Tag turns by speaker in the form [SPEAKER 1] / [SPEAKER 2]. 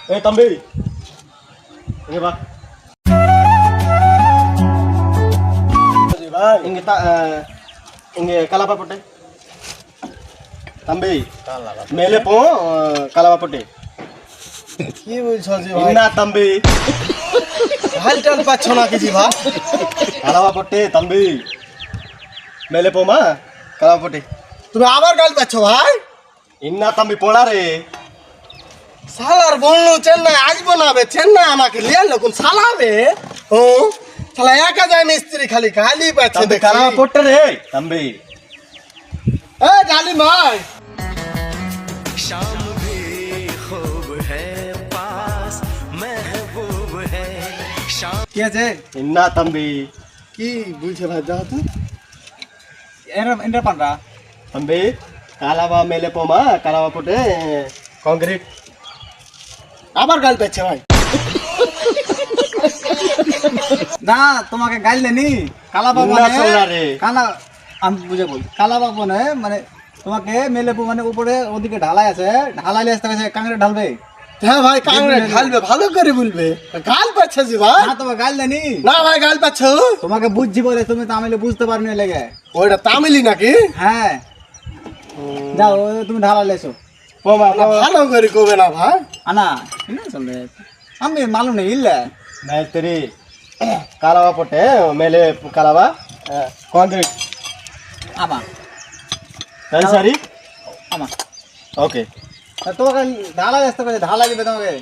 [SPEAKER 1] தம்பி இங்க வா. இங்க கலப்பா போட்டு தம்பி மேலே போ கலப்பா போட்டு
[SPEAKER 2] কি বলছো জি ভাই
[SPEAKER 1] না তম্বি
[SPEAKER 2] হালটাল পাচ্ছ না কিছু ভাই
[SPEAKER 1] কালাবা পটে তম্বি মেলে পোমা কালাবা পটে
[SPEAKER 2] তুমি আবার গাল পাচ্ছ ভাই
[SPEAKER 1] ইন্না তম্বি পোড়া রে
[SPEAKER 2] সালার বললো চেন্নাই আসবো না বে চেন্নাই আমাকে লিয়ে কোন সালাবে ও শালা একা যায় মিস্ত্রি খালি গালি পাচ্ছে
[SPEAKER 1] তম্বি কালাবা পটে রে তম্বি
[SPEAKER 2] এ জালি ভাই
[SPEAKER 3] शाम भी खूब है पास महबूब है शाम
[SPEAKER 2] কি আছে
[SPEAKER 1] ইন্না তম্বি
[SPEAKER 2] কি বুঝছে ভাই যাও তো
[SPEAKER 4] এন্টার পান্ডা
[SPEAKER 1] তম্বি কালাবা মেলে পোমা কালাবা পটে কংক্রিট
[SPEAKER 2] আবার গাল পাচ্ছে ভাই
[SPEAKER 4] না তোমাকে গাইল দেনি কালা বাবা
[SPEAKER 1] না চলা রে
[SPEAKER 4] কালা আমি বুঝে বল কালা বাবা মানে তোমাকে মেলেপু মানে উপরে ওদিকে ঢালাই আছে ঢালাইলে আসতে গেছে কাংড়ে ঢালবে
[SPEAKER 2] হ্যাঁ ভাই কাংড়ে ঢালবে ভালো করে বলবে গাল পাচ্ছে জি ভাই
[SPEAKER 4] না তোমাকে গাইল দেনি
[SPEAKER 2] না ভাই গাল পাচ্ছ
[SPEAKER 4] তোমাকে বুঝছি বলে তুমি তামিলে বুঝতে পারনি লেগে
[SPEAKER 2] ওইটা তামিলি নাকি
[SPEAKER 4] হ্যাঁ যাও তুমি ঢালাইলে এসো
[SPEAKER 1] পোমা
[SPEAKER 2] ভালো করে কবে না ভাই
[SPEAKER 4] আনা না চলে আমি মালুম নেই ইল্লে
[SPEAKER 1] নাই তেরি কালাবা পটে মেলে কালাবা কংক্রিট
[SPEAKER 4] আমা
[SPEAKER 1] তাই সারি
[SPEAKER 4] আমা
[SPEAKER 1] ওকে
[SPEAKER 4] তোমাকে ঢালাই আসতে পারে ঢালাই দিবে তোমাকে